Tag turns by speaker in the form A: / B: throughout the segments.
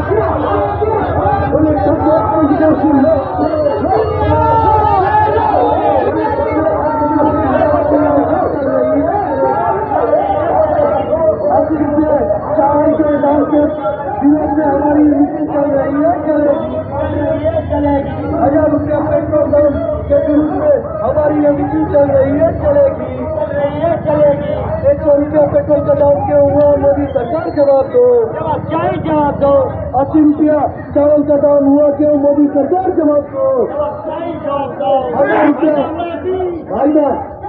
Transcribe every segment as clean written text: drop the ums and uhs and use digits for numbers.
A: হুঁশিয়ার।
B: हमारी मिशन चल रही है, चलेगी। 1000 रुपया पेट्रोल दाम के विरुद्ध में हमारी ये मिशन चल रही है, चलेगी। 100 रुपया पेट्रोल का दाम क्यों हुआ? मोदी सरकार जवाब दो, जवाब दो। 80 रुपया चावल का दाम हुआ क्यों? मोदी सरकार जवाब दो। 1000 रुपया भाई ना,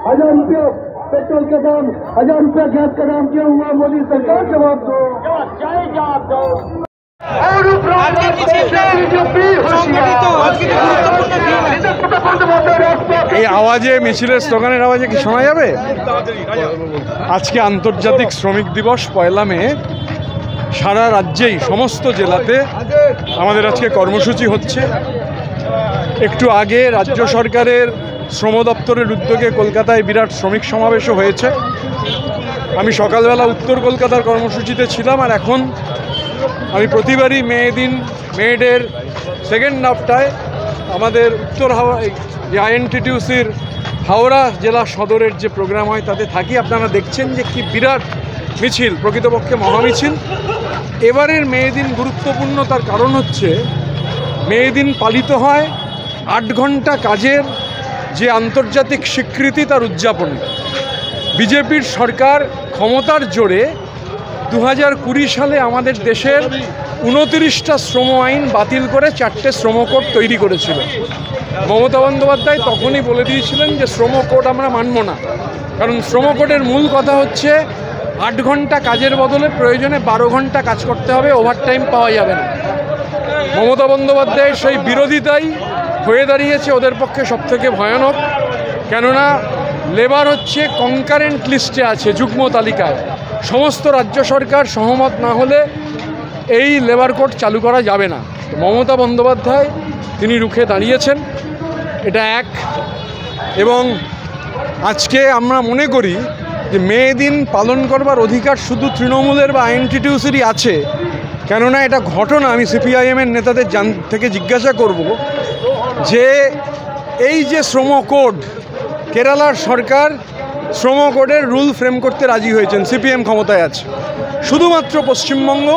B: 1000 रुपया पेट्रोल का दाम, 1000 रुपया गैस का दाम क्यों हुआ? मोदी सरकार जवाब दो, जवाब दो।
C: এই আওয়াজে, মিছিলের স্লোগানের আওয়াজে কি শোনা যাবে? আজকে আন্তর্জাতিক শ্রমিক দিবস, 1 মে। সারা রাজ্যেই সমস্ত জেলাতে আমাদের আজকে কর্মসূচি হচ্ছে। একটু আগে রাজ্য সরকারের শ্রম দপ্তরের উদ্যোগে কলকাতায় বিরাট শ্রমিক সমাবেশও হয়েছে। আমি সকালবেলা উত্তর কলকাতার কর্মসূচিতে ছিলাম, আর এখন আমি প্রতিবারই মেয়েদের সেকেন্ড হাফটায় আমাদের উত্তর আইএনটিটিউসির হাওড়া জেলা সদরের যে প্রোগ্রাম হয় তাতে থাকি। আপনারা দেখছেন যে কি বিরাট মিছিল, প্রকৃতপক্ষে মহামিছিল। এবারের মেয়েদিন গুরুত্বপূর্ণ, তার কারণ হচ্ছে মেয়েদিন পালিত হয় 8 ঘন্টা কাজের যে আন্তর্জাতিক স্বীকৃতি, তার উদযাপনে। বিজেপির সরকার ক্ষমতার জোরে 2020 সালে আমাদের দেশের 29টা শ্রম আইন বাতিল করে 4টে শ্রম কোড তৈরি করেছিল। মমতা বন্দ্যোপাধ্যায় তখনই বলে দিয়েছিলেন যে শ্রম কোড আমরা মানব না, কারণ শ্রম কোডের মূল কথা হচ্ছে 8 ঘন্টা কাজের বদলে প্রয়োজনে 12 ঘন্টা কাজ করতে হবে, ওভারটাইম পাওয়া যাবে না। মমতা বন্দ্যোপাধ্যায়ের সেই বিরোধিতাই হয়ে দাঁড়িয়েছে ওদের পক্ষে সবথেকে ভয়ানক, কেননা লেবার হচ্ছে কনকারেন্ট লিস্টে আছে, যুগ্ম তালিকায়। সমস্ত রাজ্য সরকার সহমত না হলে এই লেবার কোড চালু করা যাবে না। মমতা বন্দ্যোপাধ্যায় তিনি রুখে দাঁড়িয়েছেন, এটা এক। এবং আজকে আমরা মনে করি যে মে দিন পালন করবার অধিকার শুধু তৃণমূলের বা আইএনটিটিউসিরই আছে, কেননা এটা ঘটনা। আমি সিপিআইএমের নেতাদের থেকে জিজ্ঞাসা করব যে এই যে শ্রম কোড, কেরালার সরকার শ্রম কোডের রুল ফ্রেম করতে রাজি হয়েছেন, সিপিএম ক্ষমতায় আছে। শুধুমাত্র পশ্চিমবঙ্গ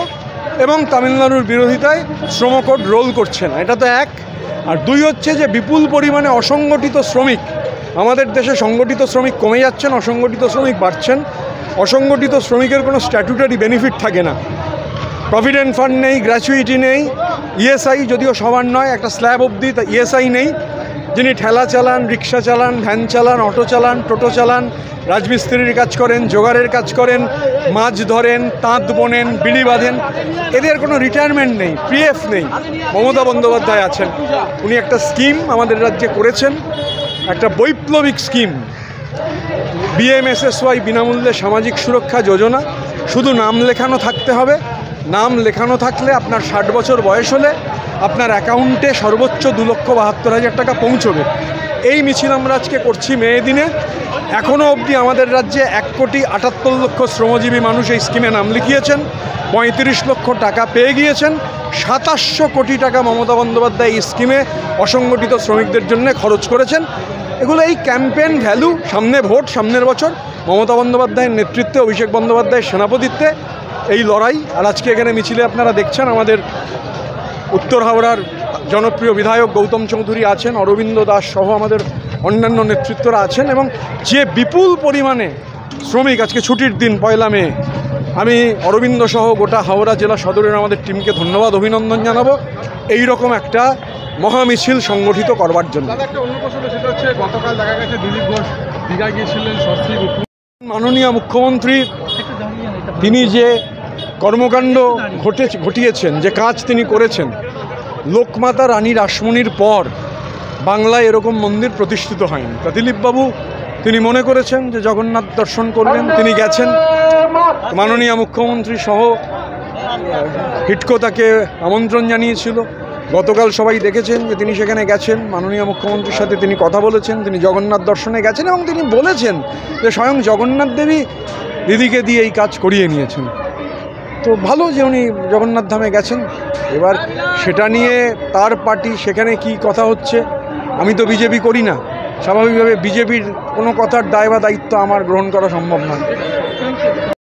C: এবং তামিলনাড়ুর বিরোধিতায় শ্রম কোড রোল করছে না, এটা তো এক। আর 2 হচ্ছে যে বিপুল পরিমাণে অসংগঠিত শ্রমিক, আমাদের দেশে সংগঠিত শ্রমিক কমে যাচ্ছেন, অসংগঠিত শ্রমিক বাড়ছেন। অসংগঠিত শ্রমিকের কোনো স্ট্যাটুটারি বেনিফিট থাকে না, প্রভিডেন্ট ফান্ড নেই, গ্র্যাচুইটি নেই, ইএসআই যদিও সবার নয়, একটা স্ল্যাব অবধি ইএসআই নেই। যিনি ঠেলা চালান, রিক্সা চালান, ভ্যান চালান, অটো চালান, টোটো চালান, রাজমিস্ত্রির কাজ করেন, জোগাড়ের কাজ করেন, মাছ ধরেন, তাঁত বোনেন, বিড়ি বাঁধেন, এদের কোনো রিটায়ারমেন্ট নেই, পিএফ নেই। মমতা বন্দ্যোপাধ্যায় আছেন, উনি একটা স্কিম আমাদের রাজ্যে করেছেন, একটা বৈপ্লবিক স্কিম, বিএমএসএসওয়াই, বিনামূল্যে সামাজিক সুরক্ষা যোজনা। শুধু নাম লেখানো থাকতে হবে, নাম লেখানো থাকলে আপনার 60 বছর বয়স হলে আপনার অ্যাকাউন্টে সর্বোচ্চ 2,72,000 টাকা পৌঁছবে। এই মিছিল আমরা আজকে করছি মে দিনে। এখনও অবধি আমাদের রাজ্যে 1,78,00,000 শ্রমজীবী মানুষ এই স্কিমে নাম লিখিয়েছেন, 35 লক্ষ টাকা পেয়ে গিয়েছেন। 2700 কোটি টাকা মমতা বন্দ্যোপাধ্যায় এই স্কিমে অসংগঠিত শ্রমিকদের জন্য খরচ করেছেন। এগুলো এই ক্যাম্পেইন ভ্যালু, সামনে ভোট, সামনের বছর মমতা বন্দ্যোপাধ্যায়ের নেতৃত্বে, অভিষেক বন্দ্যোপাধ্যায়ের সেনাপতিত্বে এই লড়াই। আর আজকে এখানে মিছিলে আপনারা দেখছেন আমাদের উত্তর হাওড়ার জনপ্রিয় বিধায়ক গৌতম চৌধুরী আছেন, অরবিন্দ দাস সহ আমাদের অন্যান্য নেতৃত্বরা আছেন। এবং যে বিপুল পরিমাণে শ্রমিক, আজকে ছুটির দিন 1 মে, আমি অরবিন্দ সহ গোটা হাওড়া জেলা সদরের আমাদের টিমকে ধন্যবাদ, অভিনন্দন জানাবো এই রকম একটা মহামিছিল সংগঠিত করবার জন্য।
D: গতকাল দেখা গেছে দিলীপ ঘোষ দীঘা গিয়েছিলেন,
C: মাননীয় মুখ্যমন্ত্রী তিনি যে কর্মকাণ্ড ঘটিয়েছেন, যে কাজ তিনি করেছেন, লোকমাতা রানী রাসমণির পর বাংলায় এরকম মন্দির প্রতিষ্ঠিত হয়নি। তা দিলীপবাবু তিনি মনে করেছেন যে জগন্নাথ দর্শন করবেন, তিনি গেছেন। মাননীয় মুখ্যমন্ত্রী সহ হিটকো তাকে আমন্ত্রণ জানিয়েছিল, গতকাল সবাই দেখেছেন যে তিনি সেখানে গেছেন, মাননীয় মুখ্যমন্ত্রীর সাথে তিনি কথা বলেছেন, তিনি জগন্নাথ দর্শনে গেছেন এবং তিনি বলেছেন যে স্বয়ং জগন্নাথ দেবী দিদিকে দিয়ে এই কাজ করিয়ে নিয়েছেন। তো ভালো যে উনি জগন্নাথ ধামে গেছেন। এবার সেটা নিয়ে তার পার্টি সেখানে কি কথা হচ্ছে, আমি তো বিজেপি করি না, স্বাভাবিকভাবে বিজেপির কোনো কথার দায় বা দায়িত্ব আমার গ্রহণ করা সম্ভব নয়।